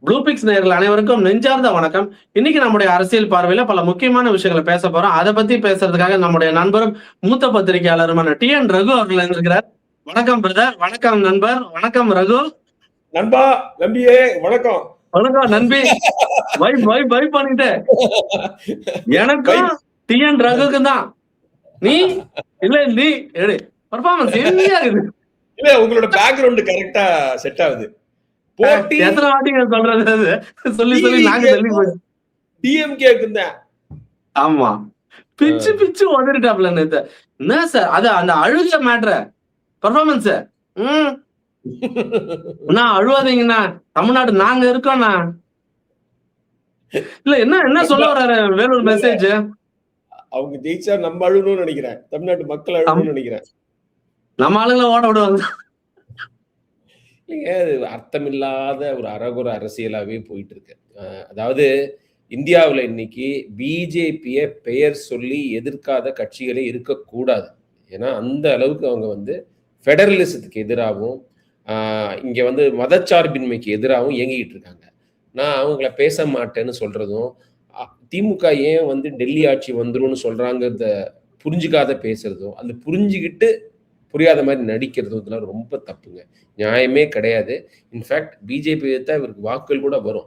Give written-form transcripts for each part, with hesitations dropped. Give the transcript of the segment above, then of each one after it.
ப்ளூபிக்ஸ் நேயர்கள் அனைவருக்கும் நெஞ்சார்ந்த வணக்கம். இன்னைக்கு நம்முடைய அரசியல் பார்வையில பல முக்கியமான விஷயங்களை பேச போறோம். அதை பத்தி பேசுறதுக்காக நம்முடைய நண்பரும் மூத்த பத்திரிகையாளருமான டி.என். ரகு அவர்கள் இருக்கிறார். வணக்கம் பிரதர். வணக்கம் நண்பர். வணக்கம் ரகு. நண்பா, நம்பியே வணக்கம். வணக்கம் நண்பி. வை பண்ணிட்டு எனக்கும் டி.என். ரகுக்கு தான். நீ இல்ல நீ பர்ஃபார்மன்ஸ் என்னையா இருக்குது? இல்ல, உங்களோட பேக்ரவுண்ட் கரெக்டா செட் ஆகுது. போட்டி எத்தனை வாட்டிங்க சொல்றது? சொல்லி நாங்க சொல்லி போய் டிஎம்கேக்கு தான். ஆமா, பிச்சு உதறிட்டாப்ல நேத்து. என்ன சார் அது? அந்த அழுக மேட்ரு பெர்ஃபார்மன்ஸ். நான் அழுவாதீங்கண்ணா, தமிழ்நாடு நாங்க இருக்கோம்ண்ணா. இல்ல என்ன சொல்ல வர்றாரு வேலூர் மெசேஜ்? அவங்க ஜெயிச்சா நம்ம அழுகணும்னு நினைக்கிறேன். தமிழ்நாட்டு மக்கள் அழுகணும்னு நினைக்கிறேன். நம்ம ஆளுங்களை ஓட விடுவாங்க. அர்த்தமில்லாத ஒரு அரகுர அரசியலாவே போயிட்டு இருக்கு. அதாவது இந்தியாவில் இன்னைக்கு பிஜேபிய பெயர் சொல்லி எதிர்க்காத கட்சிகளே இருக்கக்கூடாது. ஏன்னா அந்த அளவுக்கு அவங்க வந்து ஃபெடரலிசத்துக்கு எதிராகவும் இங்க வந்து மதச்சார்பின்மைக்கு எதிராகவும் இயங்கிட்டு இருக்காங்க. நான் அவங்கள பேச மாட்டேன்னு சொல்றதும், திமுக ஏன் வந்து டெல்லி ஆட்சி வந்துரும்னு சொல்றாங்கிறத புரிஞ்சுக்காத பேசுறதும், அந்த புரிஞ்சுக்கிட்டு புரியாத மாதிரி நடிக்கிறதும் இதெல்லாம் ரொம்ப தப்புங்க. நியாயமே கிடையாது. இன்ஃபேக்ட் பிஜேபி தான் இவருக்கு வாக்குகள் கூட வரும்.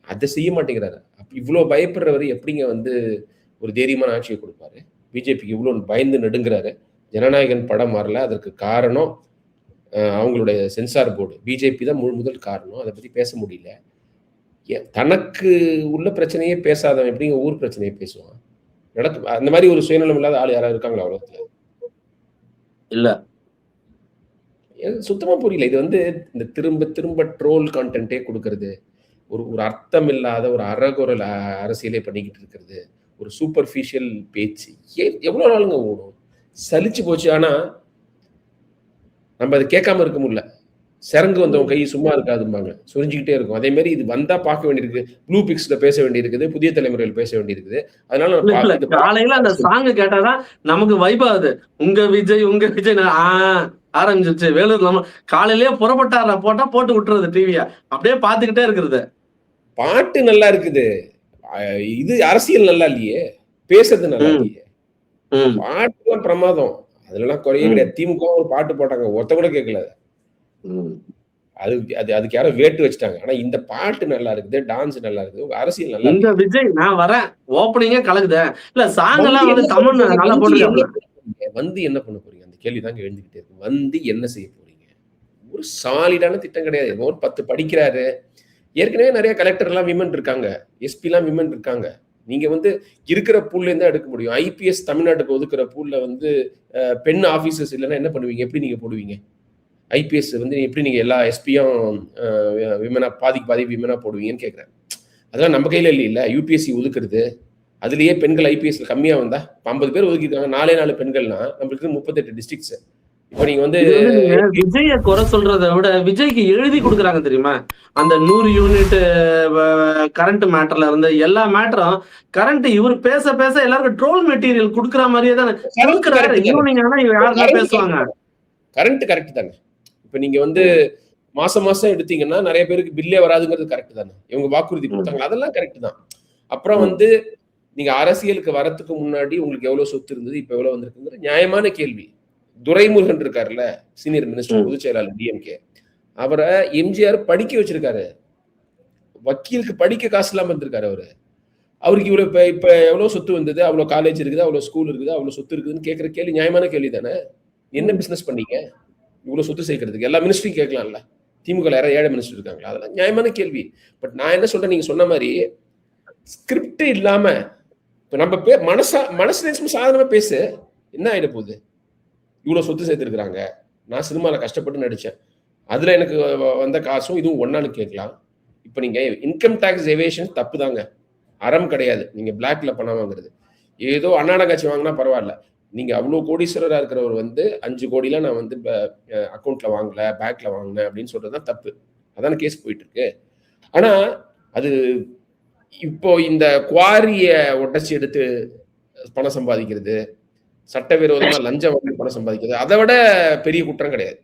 அதை செய்ய மாட்டேங்கிறாரு. இவ்வளோ பயப்படுறவர் எப்படிங்க வந்து ஒரு தைரியமான ஆட்சியை கொடுப்பாரு? பிஜேபிக்கு இவ்வளோ பயந்து நடுங்கிறாரு. ஜனநாயகன் படம் வரல. அதற்கு காரணம் அவங்களுடைய சென்சார் போர்டு. பிஜேபி தான் முதல் காரணம். அதை பற்றி பேச முடியல. தனக்கு உள்ள பிரச்சனையே பேசாதவன் எப்படிங்க ஊர் பிரச்சனையை பேசுவான்? நடக்கும். அந்த மாதிரி ஒரு சுயநலம் இல்லாத ஆள் யாராவது இருக்காங்களா உலகத்துல? இல்ல, சுத்தமா புரியல. இது வந்து இந்த திரும்ப ட்ரோல் கான்டென்ட்டே கொடுக்கறது, ஒரு அர்த்தம் இல்லாத ஒரு அறகுரல் அரசியலே பண்ணிக்கிட்டு இருக்கிறது, ஒரு சூப்பர்ஃபிஷியல் பேச்சு. எவ்வளவு நாளுங்க ஓடும்? சலிச்சு போச்சு. ஆனா நம்ம அதை கேட்காம இருக்க முடியல. சரங்கு வந்தவங்க கை சும்மா இருக்காதும்பாங்க, சுரிஞ்சுக்கிட்டே இருக்கும். அதே மாதிரி இது வந்தா பார்க்க வேண்டியிருக்கு. ப்ளூ பிக்ஸ்ல பேச வேண்டியிருக்குது, புதிய தலைமுறையில் பேச வேண்டியிருக்குது. அதனால காலையில அந்த சாங் கேட்டாதான் நமக்கு வைப் ஆகுது. உங்க விஜய் ஆரம்பிச்சிருச்சு. வேலூர் நம்ம காலையிலேயே புறப்பட்டார போட்டா போட்டு விட்டுறது டிவியா, அப்படியே பாத்துக்கிட்டே இருக்கிறது. பாட்டு நல்லா இருக்குது, இது அரசியல் நல்லா இல்லையே, பேசுறது நல்லா இல்லையே. பாட்டு பிரமாதம், அதுலாம் குறைய கிடையாது. திமுக ஒரு பாட்டு போட்டாங்க, ஒருத்த கூட கேட்கல. அதுக்கு யாரோ வேட்டு வச்சுட்டாங்க. ஆனா இந்த பாட்டு நல்லா இருக்குது, டான்ஸ் நல்லா இருக்குது, அரசியல் நல்லா இருக்கு. விஜய் நான் வரேன் ஓப்பனிங்கே கலக்குதே. இல்ல சாங் எல்லாம் வந்து தமிழ் நல்லா போடுறாங்க. வந்து என்ன பண்ண போறீங்க? அந்த கேள்விதாங்க எழுந்துகிட்டே இருக்கு. வந்து என்ன செய்ய போறீங்க? ஒரு சாலிடான திட்டம் கிடையாது. ஒரு 10 படிக்கிறாரு. ஏற்கனவே நிறைய கலெக்டர் எல்லாம் விமன் இருக்காங்க, எஸ்பி எல்லாம் விமன் இருக்காங்க. நீங்க வந்து இருக்கிற பூல்ல இருந்தா எடுக்க முடியும். ஐபிஎஸ் தமிழ்நாட்டுக்கு ஒதுக்குற பூல்ல வந்து பெண் ஆபீசர்ஸ் இல்லைன்னா என்ன பண்ணுவீங்க? எப்படி நீங்க போடுவீங்க? ஐபிஎஸ் வந்து எப்படி நீங்க எல்லா எஸ்பியும் விமனா பாதி விமனா போடுவீங்கன்னு கேட்குறேன். அதெல்லாம் நம்ம கையில இல்ல. யூபிஎஸ்சி ஒதுக்குறது, அதுலயே பெண்கள் ஐபிஎஸ்ல கம்மியா வந்தா 50 பேர் ஒதுக்கிருக்காங்க. 4 பெண்கள்னா நம்மளுக்கு 38 டிஸ்ட்ரிக்ட்ஸ். இப்போ நீங்க வந்து விஜய குறை சொல்றதை விட விஜய்க்கு எழுதி கொடுக்குறாங்க தெரியுமா? அந்த 100 யூனிட் கரண்ட் மேட்டர்ல இருந்து எல்லா மேட்டரும் கரண்ட் இவர் பேச எல்லாருக்கும் ட்ரோல் மெட்டீரியல் கொடுக்குற மாதிரியே தான் பேசுவாங்க. கரண்ட் கரெக்ட் தானே. இப்ப நீங்க வந்து மாசம் எடுத்தீங்கன்னா நிறைய பேருக்கு பில்லே வராதுங்கிறது கரெக்ட் தானே. இவங்க வாக்குறுதி கொடுத்தாங்க, அதெல்லாம் கரெக்ட் தான். அப்புறம் வந்து நீங்க அரசியலுக்கு வரத்துக்கு முன்னாடி உங்களுக்கு எவ்வளவு சொத்து இருந்தது, இப்ப எவ்வளவு வந்திருக்குங்கிறது நியாயமான கேள்வி. துரைமுருகன் இருக்காருல்ல, சீனியர் மினிஸ்டர், பொதுச் செயலாளர் டிஎம்கே, அவரை எம்ஜிஆர் படிக்க வச்சிருக்காரு. வக்கீலுக்கு படிக்க காசு இல்லாம இருந்திருக்காரு அவரு. அவருக்கு இவ்வளவு இப்ப எவ்வளவு சொத்து வந்தது, அவ்வளவு காலேஜ் இருக்குது, அவ்வளவு ஸ்கூல் இருக்குது, அவ்வளவு சொத்து இருக்குதுன்னு கேட்கிற கேள்வி நியாயமான கேள்வி தானே. என்ன பிசினஸ் பண்ணீங்க இவ்வளவு சொத்து சேர்க்கறதுக்கு? எல்லா மினிஸ்ட்ரியும் கேட்கலாம்ல. திமுக யாராவது 7 மினிஸ்டர் இருக்காங்களா? அதெல்லாம் நியாயமான கேள்வி. பட் நான் என்ன சொல்றேன், நீங்க சொன்ன மாதிரி ஸ்கிரிப்ட் இல்லாம இப்ப நம்ம மனசு சாதாரணமா பேசு, என்ன ஆயிட போகுது? இவ்வளவு சொத்து சேர்த்திருக்கிறாங்க, நான் சினிமால கஷ்டப்பட்டு நடிச்சேன், அதுல எனக்கு வந்த காசும் இதுவும் ஒன்னான்னு கேட்கலாம். இப்ப நீங்க இன்கம் டாக்ஸ் எவேஷன் தப்பு தாங்க, அறம் கிடையாது. நீங்க பிளாக்ல பணம் வாங்குறது, ஏதோ அன்னாட காட்சி வாங்கினா பரவாயில்ல. நீங்க அவ்வளவு கோடீஸ்வரரா இருக்கிறவர் வந்து 5 கோடியில நான் வந்து அக்கௌண்ட்ல வாங்கல, பேங்க்ல வாங்கினேன் அப்படின்னு சொல்றதுதான் தப்பு. அதான கேஸ் போயிட்டு இருக்கு. ஆனா அது இப்போ இந்த குவாரிய உடைச்சி எடுத்து பணம் சம்பாதிக்கிறது, சட்டவிரோதமா லஞ்சம் வாங்கி பணம் சம்பாதிக்கிறது, அதை விட பெரிய குற்றம் கிடையாது.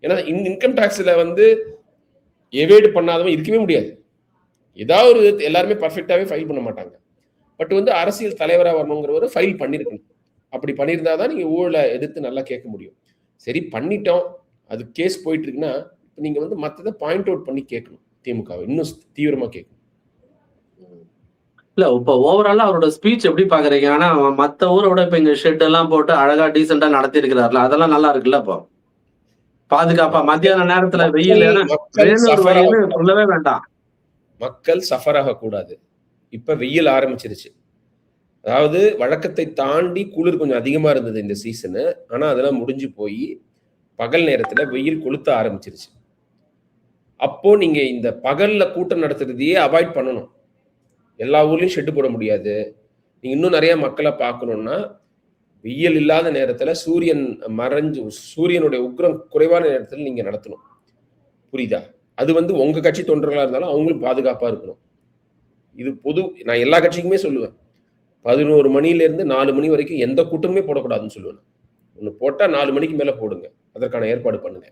ஏன்னா இன்கம் டாக்ஸ்ல வந்து எவேட் பண்ணாதவன் இருக்கவே முடியாது. ஏதாவது ஒரு எல்லாருமே பர்ஃபெக்டாவே ஃபைல் பண்ண மாட்டாங்க. பட் வந்து அரசியல் தலைவரா வரணுங்கிறவரு ஃபைல் பண்ணியிருக்கணும். அப்படி பண்ணியிருந்தா தான் நீங்க ஊழலை எதிர்த்து நல்லா கேட்க முடியும். சரி பண்ணிட்டோம், அது கேஸ் போயிட்டு இருக்குன்னா நீங்க வந்து மத்ததை பாயிண்ட் அவுட் பண்ணி கேட்கணும். திமுகவை இன்னும் தீவிரமா கேட்கணும். இல்ல இப்ப ஓவராலா அவரோட ஸ்பீச் எப்படி பாக்குறீங்க? ஆனா மத்த ஊரோட இப்ப இங்க ஷெட் எல்லாம் போட்டு அழகா டீசெண்டா நடத்தி இருக்கிறாருல, அதெல்லாம் நல்லா இருக்குல்ல இப்போ? பாதுகாப்பா மத்தியான நேரத்துல வெயில், ஏன்னா மக்கள் வேலூர் சஃபர் வெயில் ஆகக்கூடாது. சொல்லவே வேண்டாம். மக்கள் சஃபர் ஆகக்கூடாது. இப்ப வெயில் ஆரம்பிச்சிருச்சு. அதாவது வழக்கத்தை தாண்டி குளிர் கொஞ்சம் அதிகமா இருந்தது இந்த சீசனு. ஆனா அதெல்லாம் முடிஞ்சு போய் பகல் நேரத்துல வெயில் கொளுத்த ஆரம்பிச்சிருச்சு. அப்போ நீங்க இந்த பகல்ல கூட்டம் நடத்துறதையே அவாய்ட் பண்ணணும். எல்லா ஊர்லயும் ஷெட் போட முடியாது. நீங்க இன்னும் நிறைய மக்களை பார்க்கணும்னா வெயில் இல்லாத நேரத்துல சூரியன் மறைஞ்சு சூரியனுடைய உக்கிரம் குறைவான நேரத்துல நீங்க நடத்தணும். புரியுதா? அது வந்து உங்க கட்சி தொண்டர்களா இருந்தாலும் அவங்களும் பாதுகாப்பா இருக்கணும். இது பொது, நான் எல்லா கட்சிக்குமே சொல்லுவேன். 11 மணில இருந்து 4 மணி வரைக்கும் எந்த கூட்டமுமே போடக்கூடாதுன்னு சொல்லுவேன். ஒண்ணு போட்டா 4 மணிக்கு மேல போடுங்க. அதற்கான ஏற்பாடு பண்ணுங்க.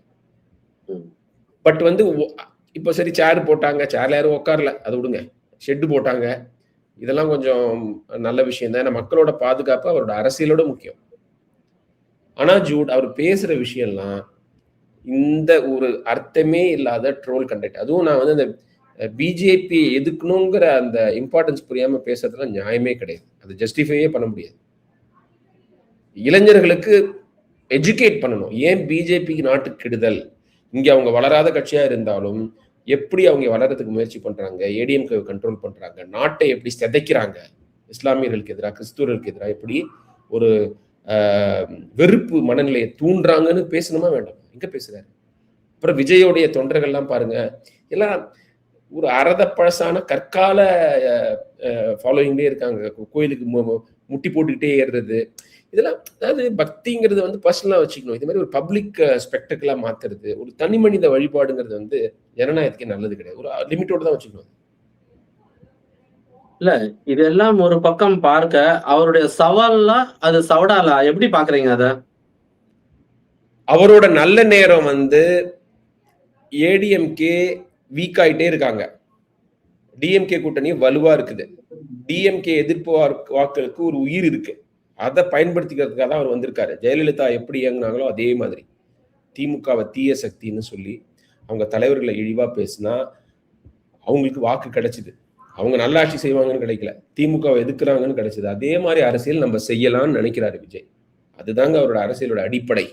பட் வந்து இப்ப சரி சேர் போட்டாங்க, சேர்ல யாரும் உட்காரல, அதை விடுங்க. ஷெட் போட்டாங்க, இதெல்லாம் கொஞ்சம் நல்ல விஷயம் தான். ஏன்னா மக்களோட பாதுகாப்பு அவரோட அரசியலோட முக்கியம். ஆனா ஜூட் அவர் பேசுற விஷயம்லாம் இந்த ஒரு அர்த்தமே இல்லாத ட்ரோல் கண்டக்ட். அதுவும் நான் வந்து அந்த பிஜேபி எதுக்கணுங்கிற அந்த இம்பார்ட்டன்ஸ் புரியாம பேசுறதுல நியாயமே கிடையாது. அது ஜஸ்டிஃபையே பண்ண முடியாது. இளைஞர்களுக்கு எஜுகேட் பண்ணணும். ஏன் பிஜேபிக்கு நாட்டுக்கு கெடுதல், இங்க அவங்க வளராத கட்சியா இருந்தாலும் எப்படி அவங்க வளர்றதுக்கு முயற்சி பண்றாங்க, ஏடிஎம்கே கண்ட்ரோல் பண்றாங்க, நாட்டை எப்படி சிதைக்கிறாங்க, இஸ்லாமியர்களுக்கு எதிராக கிறிஸ்துவர்களுக்கு எதிராக எப்படி ஒரு வெறுப்பு மனநிலையை தூண்டுறாங்கன்னு பேசணுமா வேண்டாம்? எங்க பேசுறாரு? அப்புறம் விஜயோடைய தொண்டர்கள்லாம் பாருங்க, எல்லாம் ஒரு அறத பழசான கற்கால ஃபாலோயிங்லேயே இருக்காங்க. கோயிலுக்கு முட்டி போட்டுக்கிட்டே ஏறுறது, இதெல்லாம் அதாவது பக்திங்கிறது வந்து பர்சனலா வச்சுக்கணும். இது மாதிரி ஒரு பப்ளிக் ஸ்பெக்டக்கிளா மாத்துறது, ஒரு தனி மனித வழிபாடுங்கிறது வந்து ஜனநாயகத்துக்கு நல்லது கிடையாது. ஒரு லிமிட்டோட தான் வச்சுக்கணும். இல்ல இதெல்லாம் ஒரு பக்கம் பார்க்க, அவருடைய சவால்லா அது சவடாலா எப்படி பாக்குறீங்க அத? அவரோட நல்ல நேரம் வந்து ஏடிஎம்கே வீக் ஆயிட்டே இருக்காங்க, டிஎம்கே கூட்டணி வலுவா இருக்குது, டிஎம்கே எதிர்ப்பு வாக்களுக்கு ஒரு உயிர் இருக்கு. அதை பயன்படுத்திக்கிறதுக்காக தான் அவர் வந்திருக்காரு. ஜெயலலிதா எப்படி இயங்குனாங்களோ அதே மாதிரி திமுகவை தீய சக்தின்னு சொல்லி அவங்க தலைவர்களை இழிவா பேசினா அவங்களுக்கு வாக்கு கிடைச்சிது. அவங்க நல்ல ஆட்சி செய்வாங்கன்னு கிடைக்கல, திமுகவை எதிர்க்கிறாங்கன்னு கிடைச்சது. அதே மாதிரி அரசியல் நம்ம செய்யலாம்னு நினைக்கிறாரு விஜய். அதுதாங்க அவரோட அரசியலோட அடிப்படை.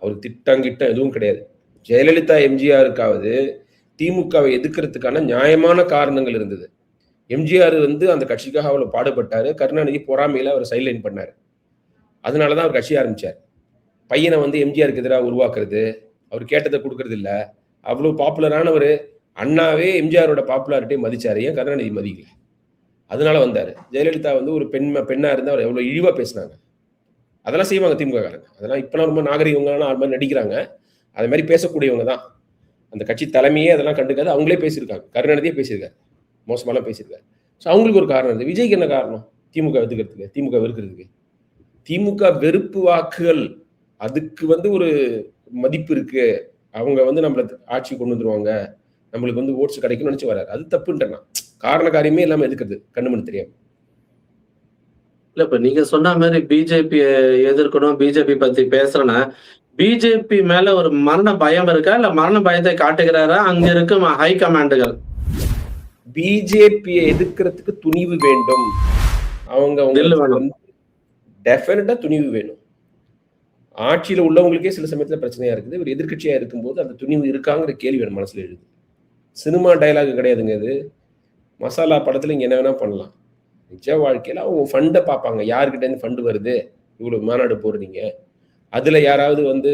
அவர் திட்டங்கிட்டம் எதுவும் கிடையாது. ஜெயலலிதா எம்ஜிஆருக்காவது திமுகவை எதிர்க்கிறதுக்கான நியாயமான காரணங்கள் இருந்தது. எம்ஜிஆர் வந்து அந்த கட்சிக்காக அவ்வளவு பாடுபட்டாரு. கருணாநிதி பொறாமையில அவர் சைட்லைன் பண்ணாரு. அதனாலதான் அவர் கட்சி ஆரம்பிச்சார். பையனை வந்து எம்ஜிஆருக்கு எதிராக உருவாக்குறது, அவர் கேட்டதை கொடுக்கறது இல்ல. அவ்வளவு பாப்புலரானவர். அண்ணாவே எம்ஜிஆரோட பாப்புலாரிட்டியை மதிச்சாரு, ஏன் கருணாநிதி மதிக்கல? அதனால வந்தாரு. ஜெயலலிதா வந்து ஒரு பெண்ணா இருந்தா அவர் எவ்வளவு இழிவா பேசினாங்க. அதெல்லாம் செய்வாங்க திமுக காரங்க. அதெல்லாம் இப்பெல்லாம் ரொம்ப நாகரிகங்களான ஆள் மாதிரி நடிக்கிறாங்க. அது மாதிரி பேசக்கூடியவங்க தான். அந்த கட்சி தலைமையே அதெல்லாம் கண்டுக்காது, அவங்களே பேசியிருக்காங்க. கருணாநிதியே பேசியிருக்காரு, மோசமாலாம் பேசியிருக்காரு. ஸோ அவங்களுக்கு ஒரு காரணம் இருக்குது. விஜய்க்கு என்ன காரணம்? திமுக எதுக்கிறதுக்கு, திமுக வெறுக்கிறதுக்கு. திமுக வெறுப்பு வாக்குகள், அதுக்கு வந்து ஒரு மதிப்பு இருக்கு. அவங்க வந்து நம்மள ஆட்சி கொண்டு வந்துருவாங்க, நம்மளுக்கு வந்து ஓட்ஸ் கிடைக்கும்னு நினைச்சு வராரு. அது தப்புன்றேன். காரண காரியமே இல்லாம எதுக்குறது, கண்ணுமணி தெரியாம. இல்ல இப்ப நீங்க சொன்ன மாதிரி பிஜேபி எதிர்க்கணும், பிஜேபி பத்தி பேசுறேன்னா, பிஜேபி மேல ஒரு மரண பயம் இருக்கா, இல்ல மரண பயத்தை காட்டுகிறாரா அங்க இருக்கும் ஹை கமாண்டுகள்? பிஜேபியை எதிர்க்கிறதுக்கு துணிவு வேண்டும். அவங்க டெஃபினட்டா துணிவு வேணும். ஆட்சியில உள்ளவங்களுக்கே சில சமயத்துல பிரச்சனையா இருக்குது. ஒரு எதிர்கட்சியா இருக்கும்போது அந்த துணிவு இருக்காங்கிற கேள்வி வேணும் மனசுல எழுது. சினிமா டைலாக் கிடையாதுங்க இது. மசாலா படத்துல இங்க என்ன வேணா பண்ணலாம். நிஜ வாழ்க்கையில அவங்க ஃபண்டை பார்ப்பாங்க. யாருக்கிட்ட இருந்து ஃபண்டு வருது, இவ்வளவு மாநாடு போடுறீங்க, அதுல யாராவது வந்து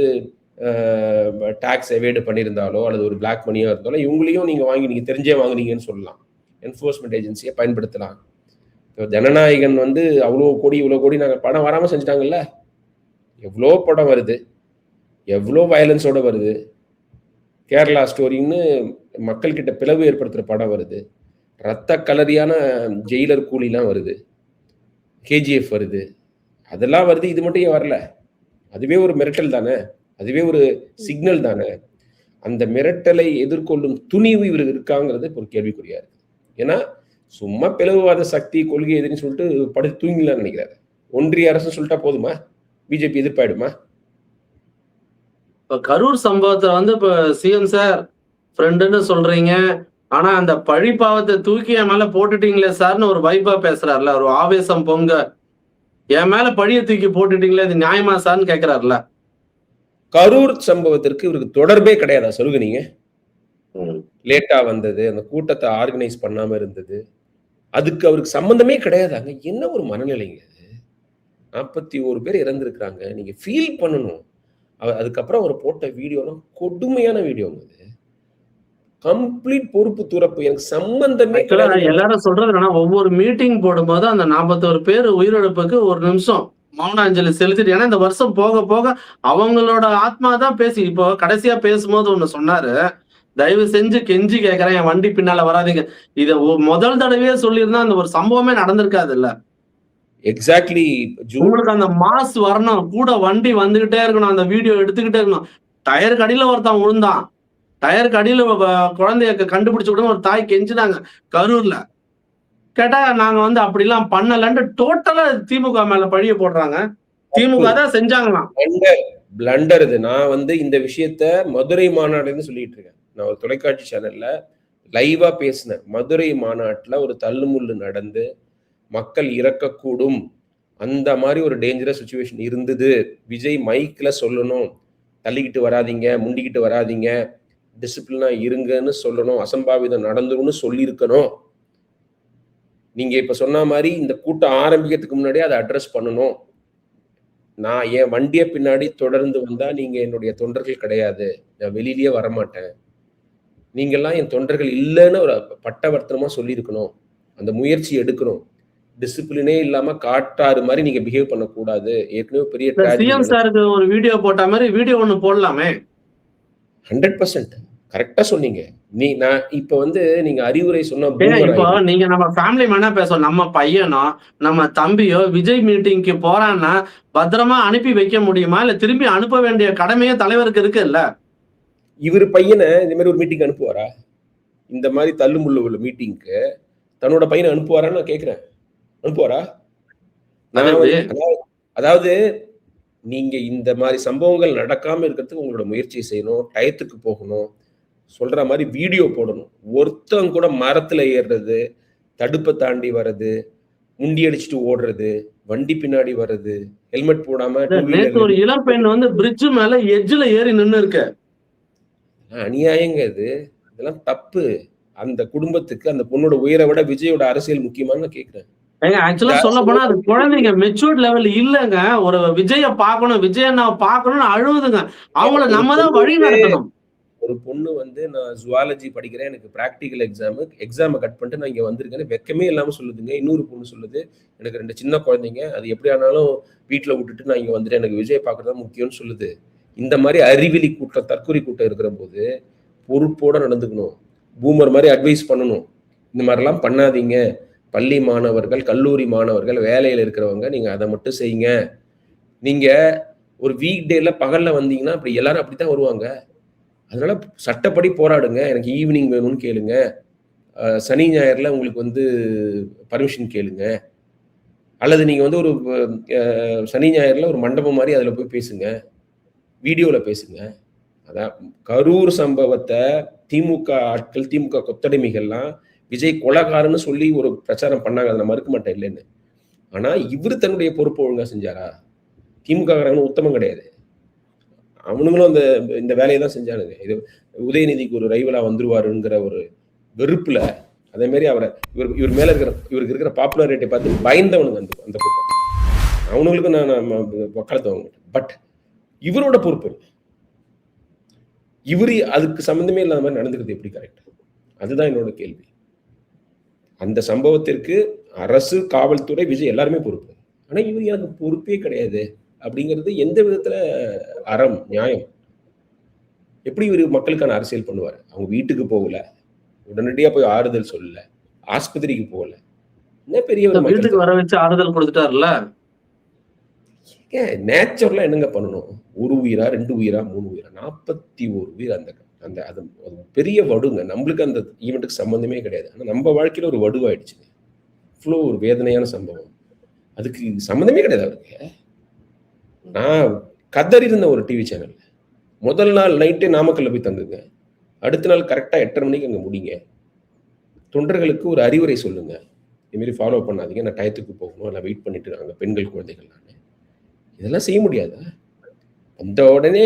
டாக்ஸ் எவேடு பண்ணியிருந்தாலோ அல்லது ஒரு பிளாக் மணியா இருந்தாலோ இவங்களையும் நீங்க தெரிஞ்சே வாங்குனீங்கன்னு சொல்லலாம். என்ஃபோர்ஸ்மெண்ட் ஏஜென்சியை பயன்படுத்தலாம். ஜனநாயகன் வந்து இவ்வளோ கோடி நாங்கள் படம் வராம செஞ்சுட்டாங்கல்ல. எவ்வளோ படம் வருது, எவ்வளோ வயலன்ஸோட வருது. கேரளா ஸ்டோரின்னு மக்கள் கிட்ட பிளவு ஏற்படுத்துற படம் வருது. ரத்த கலரியான ஜெயிலர் கூலிலாம் வருது, கேஜிஎஃப் வருது, அதெல்லாம் வருது. இது மட்டும் ஏன் வரல? அதுவே ஒரு மிரட்டல் தானே, அதுவே ஒரு சிக்னல் தானே. அந்த மிரட்டலை எதிர்கொள்ளும் துணிவு இவருக்கு இருக்காங்கிறது ஒரு கேள்விக்குறியா இருக்கு. ஏன்னா சும்மா பிளவுவாத சக்தி கொள்கை எதிரின்னு சொல்லிட்டு படுத்து தூங்கிடலாம்னு நினைக்கிறாரு. ஒன்றிய அரசு சொல்லிட்டா போதுமா? பிஜேபி எதிர்ப்பாயிடுமா? இப்ப கரூர் சம்பவத்தை வந்து இப்ப சிஎம் சார் ஃப்ரெண்டுன்னு சொல்றீங்க. ஆனா அந்த பழி பாவத்தை தூக்கி என் மேல போட்டுட்டீங்களே சார்னு ஒரு வைபா பேசுறாருல, ஒரு ஆவேசம் பொங்க என் மேல பழிய தூக்கி போட்டுட்டீங்களே, இது நியாயமா சார்னு கேக்குறாருல. கரூர் சம்பவத்திற்கு இவருக்கு தொடர்பே கிடையாதா சொல்லுங்க நீங்க? லேட்டா வந்தது, அந்த கூட்டத்தை ஆர்கனைஸ் பண்ணாம இருந்தது, அதுக்கு அவருக்கு சம்பந்தமே கிடையாதாங்க. என்ன ஒரு மனநிலைங்க அது? 41 பேர் இறந்திருக்கிறாங்க. நீங்க ஃபீல் பண்ணணும். அதுக்கப்புறம் அவர் போட்ட வீடியோலாம் கொடுமையான வீடியோங்க அது. கம்ப்ளீட் பொறுப்பு துறப்பு. எனக்கு சம்பந்தமே ஆக்சுவலா கிடையாது. எல்லாரும் சொல்றது என்னன்னா, ஒவ்வொரு மீட்டிங் போடும்போது அந்த 41 பேர் உயிரிழப்புக்கு 1 நிமிஷம் மௌன அஞ்சலி செலுத்திட்டு, ஏன்னா இந்த வருஷம் போக போக அவங்களோட ஆத்மா தான் பேசி, இப்போ கடைசியா பேசும்போது ஒண்ணு சொன்னாரு, தயவு செஞ்சு கெஞ்சி கேட்கிறேன், என் வண்டி பின்னால வராதீங்க. இத முதல் தடவையே சொல்லியிருந்தா அந்த ஒரு சம்பவமே நடந்திருக்காதுல்ல. எக்ஸாக்ட்லி. உங்களுக்கு அந்த மாஸ் வரணும், கூட வண்டி வந்துகிட்டே இருக்கணும், அந்த வீடியோ எடுத்துக்கிட்டே இருக்கணும். டயருக்கு அடியில ஒருத்தன் விழுந்தான். டயருக்கு அடியில குழந்தைய கண்டுபிடிச்சு விட ஒரு தாய் கெஞ்சினாங்க கரூர்ல. கேட்டா நாங்க வந்து அப்படிலாம் பண்ணலன்னு டோட்டலா திமுக மேல பழிய போடுறாங்க. திமுக தான் செஞ்சாங்களாம். பிளண்டர் இது. நான் வந்து இந்த விஷயத்த மதுரை மாநாடுன்னு சொல்லிட்டு இருக்கேன். நான் ஒரு தொலைக்காட்சி சேனல்ல லைவா பேசினேன். மதுரை மாநாட்டுல ஒரு தள்ளுமுள்ளு நடந்து மக்கள் இறக்கக்கூடும், அந்த மாதிரி ஒரு டேஞ்சரஸ் சுச்சுவேஷன் இருந்தது. விஜய் மைக்ல சொல்லணும், தள்ளிக்கிட்டு வராதீங்க, முண்டிக்கிட்டு வராதீங்க, டிசிப்ளினா இருங்கன்னு சொல்லணும், அசம்பாவிதம் நடந்துரும்னு சொல்லியிருக்கணும். நீங்க இப்ப சொன்ன மாதிரி இந்த கூட்டம் ஆரம்பிக்கிறதுக்கு முன்னாடியே அதை அட்ரஸ் பண்ணணும். நான் என் வண்டியை பின்னாடி தொடர்ந்து வந்தா நீங்க என்னுடைய தொண்டர்கள் கிடையாது, நான் வெளியிலேயே வரமாட்டேன், நீங்கெல்லாம் என் தொண்டர்கள் இல்லைன்னு ஒரு பட்டவர்த்தனமா சொல்லியிருக்கணும். அந்த முயற்சி எடுக்கணும். டிசிப்ளினே இல்லாம காட்டாறு மாதிரி நீங்க பிஹேவ் பண்ணக்கூடாது. ஏற்கனவே பெரிய சிஎம் சாருக்கு ஒரு வீடியோ போட்ட மாதிரி வீடியோ ஒண்ணு போடலாமே. 100% கரெக்டா சொன்னீங்க. நான் இப்ப வந்து நீங்க அறிவுரை சொன்னா இப்போ நீங்க நம்ம ஃபேமிலி மேனா பேசணும். நம்ம பையனோ நம்ம தம்பியோ விஜய் மீட்டிங்க்கு போறான்னா பத்திரமா அனுப்பி வைக்க முடியுமா? இல்ல திரும்பி அனுப்ப வேண்டிய கடமையே தலைவருக்கு இருக்கு இல்ல? இவர் பையனை இந்த மாதிரி ஒரு மீட்டிங் அனுப்புவாரா? இந்த மாதிரி தள்ளுமுள்ளு உள்ள மீட்டிங்க்கு தன்னோட பையனை அனுப்புவாரான்னு நான் கேட்கிறேன். அனுப்புவாரா? அதாவது நீங்க இந்த மாதிரி சம்பவங்கள் நடக்காம இருக்கிறதுக்கு உங்களோட முயற்சி செய்யணும், டயத்துக்கு போகணும், சொல்ற மாதிரி வீடியோ போடணும். ஒருத்தன் கூட மரத்துல ஏறுறது, தடுப்பை தாண்டி வர்றது, முண்டி அடிச்சுட்டு ஓடுறது, வண்டி பின்னாடி வர்றது, ஹெல்மெட் போடாம ஒரு இளம் பெண் வந்து பிரிட்ஜ் மேல எட்ஜ்ல ஏறி நின்னு இருக்கு. அநியாயங்க இது. இதெல்லாம் தப்பு. அந்த குடும்பத்துக்கு அந்த பொண்ணோட உயிரை விட விஜயோட அரசியல் முக்கியமானு நான் கேட்கிறேன். ஆக்சுவலா சொல்ல போனா அது குழந்தைங்க மெச்சூர்ட் லெவல் இல்லங்க. ஒரு விஜய பார்க்கணும், விஜய் அண்ணாவை பார்க்கணும்னு அழுவுதுங்க. அவங்கள நம்ம தான் வழி நடத்தணும். ஒரு பொண்ணு வந்து நான் ஜுவாலஜி படிக்கிறேன், எனக்கு பிராக்டிகல் எக்ஸாமை கட் பண்ணிட்டு நான் இங்க வந்திருக்கேன்னு வெக்கமே இல்லாம சொல்லுதுங்க. இன்னொரு பொண்ணு சொல்லுது, எனக்கு 2 சின்ன குழந்தைங்க, அது எப்படி ஆனாலும் வீட்டுல விட்டுட்டு நான் இங்க வந்துட்டேன், எனக்கு விஜய் பார்க்கறது தான் முக்கியம்னு சொல்லுது. இந்த மாதிரி அறிவிலி கூட்டம், தற்கொலை கூட்டம் இருக்கிற போது பொறுப்போட நடந்துக்கணும். பூமர் மாதிரி அட்வைஸ் பண்ணணும். இந்த மாதிரிலாம் பண்ணாதீங்க. பள்ளி மாணவர்கள், கல்லூரி மாணவர்கள், வேலையில இருக்கிறவங்க, நீங்க அதை மட்டும் செய்யுங்க. நீங்க ஒரு வீக் டேல பகல்ல வந்தீங்கன்னா அப்படி எல்லாரும் அப்படித்தான் வருவாங்க. அதனால சட்டப்படி போராடுங்க. எனக்கு ஈவினிங் வேணும்னு கேளுங்க. சனி ஞாயிறுல உங்களுக்கு வந்து பர்மிஷன் கேளுங்க. அல்லது நீங்க வந்து ஒரு சனி ஞாயிறுல ஒரு மண்டபம் மாதிரி அதுல போய் பேசுங்க, வீடியோல பேசுங்க. அதான் கரூர் சம்பவத்தை திமுக ஆட்கள், திமுக கொத்தடிமைகள்லாம் விஜய் கொலைகாரன்னு சொல்லி ஒரு பிரச்சாரம் பண்ணாங்க. அதை நான் மறுக்க மாட்டேன் இல்லைன்னு. ஆனா இவரு தன்னுடைய பொறுப்பை ஒழுங்கா செஞ்சாரா? திமுக உத்தமம் கிடையாது. அவனுங்களும் அந்த இந்த வேலையை தான் செஞ்சானுங்க. இது உதயநிதிக்கு ஒரு ரைவலா வந்துருவாருங்கிற ஒரு வெறுப்புல அதே மாதிரி அவரை இவர் மேல இவருக்கு இருக்கிற பாப்புலாரிட்டி பார்த்து பயந்தவனுங்க அந்த கூட்டம். அவனுங்களுக்கு நான் வக்காலத்து வாங்க மாட்டேன். பட் இவரோட பொறுப்பு இவரு அதுக்கு சம்பந்தமே இல்லாத மாதிரி நடந்துக்கிறது எப்படி கரெக்ட்? அதுதான் என்னோட கேள்வி. அந்த சம்பவத்திற்கு அரசு, காவல்துறை, விஜய் எல்லாருமே பொறுப்பு. ஆனா இவர் எனக்கு பொறுப்பே கிடையாது அப்படிங்கிறது எந்த விதத்துல அறம், நியாயம்? எப்படி இவரு மக்களுக்கான அரசியல் பண்ணுவாரு? அவங்க வீட்டுக்கு போகல, உடனடியா போய் ஆறுதல் சொல்லல, ஆஸ்பத்திரிக்கு போகல, என்ன பெரிய வீட்டுக்கு வர வச்சு ஆறுதல் கொடுத்துட்டாருல. நேச்சுரலா என்னங்க பண்ணணும்? 1 உயிரா, 2 உயிரா, 3 உயிரா, 41 உயிர் அந்த அந்த அது அது பெரிய வடுங்க. நம்மளுக்கு அந்த ஈவெண்ட்டுக்கு சம்மந்தமே கிடையாது. ஆனா நம்ம வாழ்க்கையில ஒரு வடுவாயிடுச்சுங்க. இவ்ளோ ஒரு வேதனையான சம்பவம். அதுக்கு சம்மந்தமே கிடையாது அவருக்கு. நான் கதறி இருந்தேன் ஒரு டிவி சேனல்ல. முதல் நாள் நைட்டே நாமக்கல்ல போய் தங்குங்க. அடுத்த நாள் கரெக்ட்டா 8:30 மணிக்கு அங்க முடிங்க. தொண்டர்களுக்கு ஒரு அறிவுரை சொல்லுங்க. இது மாரி ஃபாலோ பண்ணாதீங்க. நான் டயத்துக்கு போகணும். எல்லாம் வெயிட் பண்ணிட்டு இருக்காங்க. பெண்கள், குழந்தைகள் நானு. இதெல்லாம் செய்ய முடியாதா? வந்த உடனே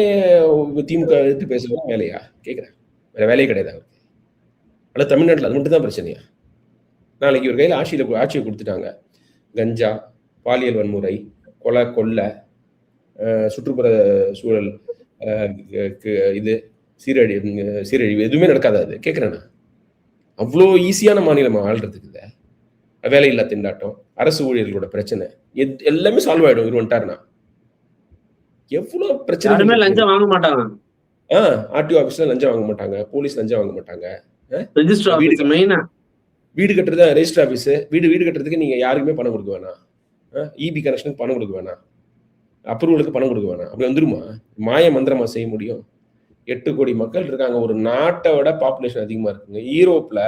திமுக எதிர்த்து பேசுறது வேலையா? கேட்கிறேன். வேற வேலையே கிடையாது அவருக்கு. ஆனா தமிழ்நாட்டுல அது மட்டும் தான் பிரச்சனையா? நாளைக்கு இவர் கையில ஆட்சியை குடுத்துட்டாங்க. கஞ்சா, பாலியல் வன்முறை, கொலை, கொள்ளை, சுற்றுப்புற சூழல், இது சீரழிவு எதுவுமே நடக்காது. அது கேட்கிறேன் நான். அவ்வளோ ஈஸியான மாநிலம் ஆள்றதுக்கு இல்ல. வேலையில்லா திண்டாட்டம், அரசு ஊழியர்களோட பிரச்சனை எல்லாமே சால்வ் ஆயிடும் இவர் வந்துட்டாருன்னா. எவ்வளவு பிரச்சனை. லஞ்சம் வாங்க மாட்டாங்க. ஆர்டிஓ ஆபீஸ்ல லஞ்சம் வாங்க மாட்டாங்க. போலீஸ் லஞ்சம் வாங்க மாட்டாங்க. ரெஜிஸ்டர் ஆபீஸ் மெயினா வீடு கட்டுறது ரெஜிஸ்டர் ஆபீஸ். வீடு கட்டுறதுக்கு நீங்க யாருக்குமே பணம் கொடுக்க வேணாம். இபி கனெக்ஷனுக்கு பணம் கொடுக்க வேணாம். அப்ரூவலுக்கு பணம் கொடுக்க வேணாம். அப்படி வந்துருமா? மாய மந்திரமா செய்ய முடியும்? 8 கோடி மக்கள் இருக்காங்க. ஒரு நாட்டை விட பாப்புலேஷன் அதிகமா இருக்குங்க. யூரோப்ல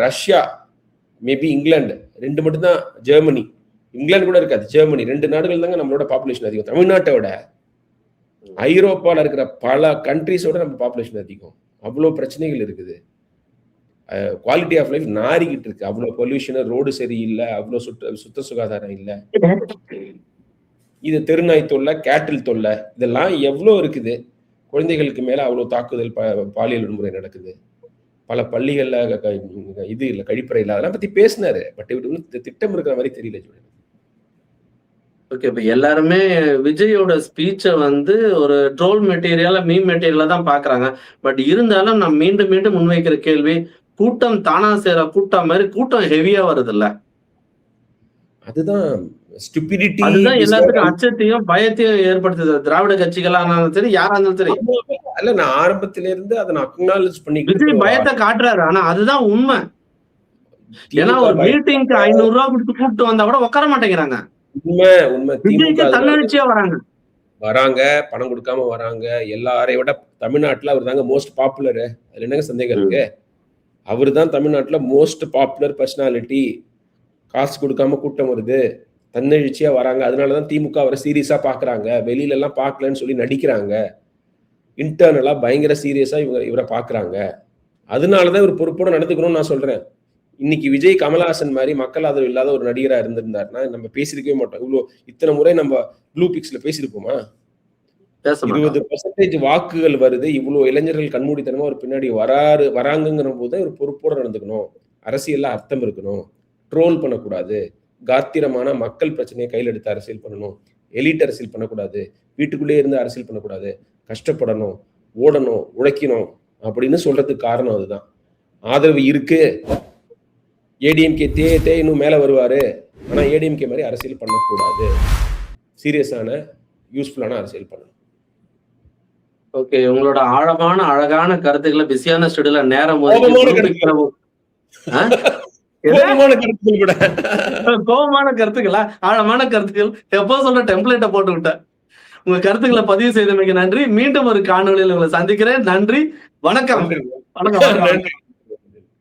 ரஷ்யா, மேபி இங்கிலாந்து 2 மட்டும்தான். ஜெர்மனி, இங்கிலாந்து கூட இருக்காது. ஜெர்மனி 2 நாடுகள் தாங்க நம்மளோட பாப்புலேஷன் அதிகம். தமிழ்நாட்டை விட ஐரோப்பால இருக்கிற பல கண்ட்ரிஸோட நம்ம பாப்புலேஷன் அதிகம். அவ்வளவு பிரச்சனைகள் இருக்குது. குவாலிட்டி ஆஃப் லைஃப் நாரிக்கிட்டு இருக்கு. அவ்வளவு பொல்யூஷன், ரோடு சரியில்லை, அவ்வளவு சுத்த சுகாதாரம் இல்லை. இது தெருநாய் தொல்லை, கேட்டில் தொல்லை, இதெல்லாம் எவ்வளவு இருக்குது. குழந்தைகளுக்கு மேல அவ்வளவு தாக்குதல், பாலியல் வன்முறை நடக்குது. பல பள்ளிகள்ல இது இல்லை, கழிப்பறை இல்லை. அதெல்லாம் பத்தி பேசினாரு. பட் இவரு திட்டம் இருக்கிற மாதிரி தெரியல. ஓகே, இப்ப எல்லாருமே விஜயோட ஸ்பீச்ச ஒரு ட்ரோல் மெட்டீரியல், மீம் மெட்டீரியல் தான் பாக்குறாங்க. பட் இருந்தாலும் நான் மீண்டும் மீண்டும் முன்வைக்கிற கேள்வி, கூட்டம் தானா சேர கூட்டம் மாதிரி கூட்டம் ஹெவியா வருது இல்ல? அதுதான் ஸ்டூபிடிட்டி. அதுதான் எல்லாத்துக்கும் அச்சத்தையும் பயத்தையும் ஏற்படுத்துது. திராவிட கட்சிகளா இருந்தாலும் சரி, யாரா இருந்தாலும் சரி. அல்ல, நான் ஆரம்பத்தில இருந்து அதை நான் அக்னாலஜ் பண்ணி விஜய் பயத்தை காட்டுறாரு. ஆனா அதுதான் உண்மை. ஏன்னா ஒரு மீட்டிங்க்கு 500 ரூபாய் கொடுத்து கூப்பிட்டு வந்தா கூட உட்கார மாட்டேங்கிறாங்க. உண்மை தன்னெழுச்சியா வராங்க, பணம் கொடுக்காம வராங்க. எல்லாரையும் விட தமிழ்நாட்டுல அவர் தாங்க மோஸ்ட் பாப்புலர். அதுல என்னங்க சந்தேகம் இருக்கு? அவரு தான் தமிழ்நாட்டுல மோஸ்ட் பாப்புலர் பர்சனாலிட்டி. காசு கொடுக்காம கூட்டம் வருது, தன்னெழுச்சியா வராங்க. அதனாலதான் திமுக அவரை சீரியஸா பாக்குறாங்க. வெளியில எல்லாம் பாக்கலன்னு சொல்லி நடிக்கிறாங்க. இன்டர்னலா பயங்கர சீரியஸா இவரை பாக்குறாங்க. அதனாலதான் இவர் பொறுப்போட நடந்துக்கணும்னு நான் சொல்றேன். இன்னைக்கு விஜய் கமலஹாசன் மாதிரி மக்கள் ஆதரவு இல்லாத ஒரு நடிகரா இருந்திருந்தாருன்னா நம்ம பேசிருக்கவே மாட்டோம். இத்தனை முறை நம்ம ப்ளூ பிக்ஸ்ல பேசிருப்போமா? 20% வாக்குகள் வருது. இவ்வளவு இளைஞர்கள் கண்மூடித்தனமா ஒரு பின்னாடி வராங்கிற போது ஒரு பொறுப்போட நடந்துக்கணும். அரசியல்ல அர்த்தம் இருக்கணும். ட்ரோல் பண்ணக்கூடாது. காத்திரமான மக்கள் பிரச்சனையை கையில் எடுத்து அரசியல் பண்ணணும். எலிட் அரசியல் பண்ணக்கூடாது. வீட்டுக்குள்ளே இருந்து அரசியல் பண்ணக்கூடாது. கஷ்டப்படணும், ஓடணும், உழைக்கணும் அப்படின்னு சொல்றதுக்கு காரணம் அதுதான். ஆதரவு இருக்கு. ஏடிஎம்கே இன்னும் மேல வருவாரு. ஆனா ஏடிஎம்கே மாதிரி அரசியல் பண்ணக்கூடாது. சீரியஸான யூஸ்ஃபுல்லான அரசியல் பண்ணணும். ஓகே, உங்களோட ஆழமான அழகான கருத்துக்களை பிஸியான ஷெட்யூல்ல நேரம் கோபமான கருத்துக்களா, ஆழமான கருத்துக்கள் எப்போ சொல்ற டெம்ப்ளேட்டை போட்டு விட்டேன். உங்க கருத்துக்களை பதிவு செய்தமைக்கு நன்றி. மீண்டும் ஒரு காணொலியில் உங்களை சந்திக்கிறேன். நன்றி, வணக்கம். வணக்கம்.